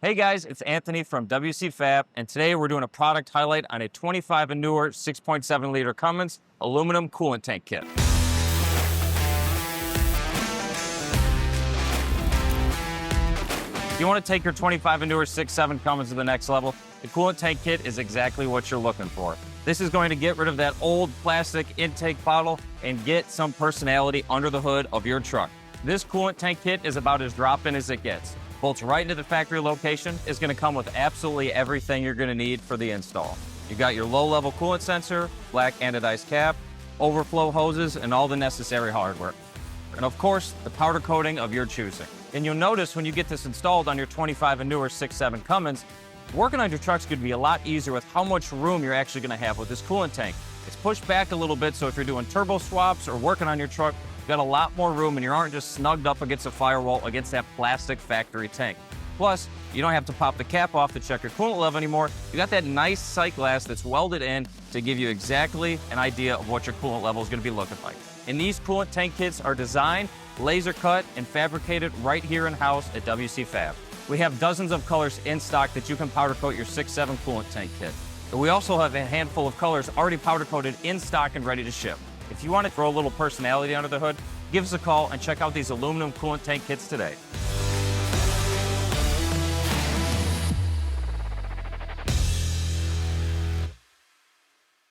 Hey guys, it's Anthony from WCFab, and today we're doing a product highlight on a 25 and newer 6.7 liter Cummins aluminum coolant tank kit. If you want to take your 25 and newer 6.7 Cummins to the next level, the coolant tank kit is exactly what you're looking for. This is going to get rid of that old plastic intake bottle and get some personality under the hood of your truck. This coolant tank kit is about as drop-in as it gets. Bolts right into the factory location, is going to come with absolutely everything you're going to need for the install. You've got your low-level coolant sensor, black anodized cap, overflow hoses, and all the necessary hardware. And of course, the powder coating of your choosing. And you'll notice when you get this installed on your 25 and newer 6.7 Cummins, working on your truck's going to be a lot easier with how much room you're actually going to have with this coolant tank. It's pushed back a little bit, so if you're doing turbo swaps or working on your truck, got a lot more room and you aren't just snugged up against a firewall against that plastic factory tank. Plus, you don't have to pop the cap off to check your coolant level anymore. You got that nice sight glass that's welded in to give you exactly an idea of what your coolant level is going to be looking like. And these coolant tank kits are designed, laser cut, and fabricated right here in-house at WCFab. We have dozens of colors in stock that you can powder coat your 6.7 coolant tank kit. And we also have a handful of colors already powder coated in stock and ready to ship. If you want to throw a little personality under the hood, give us a call and check out these aluminum coolant tank kits today.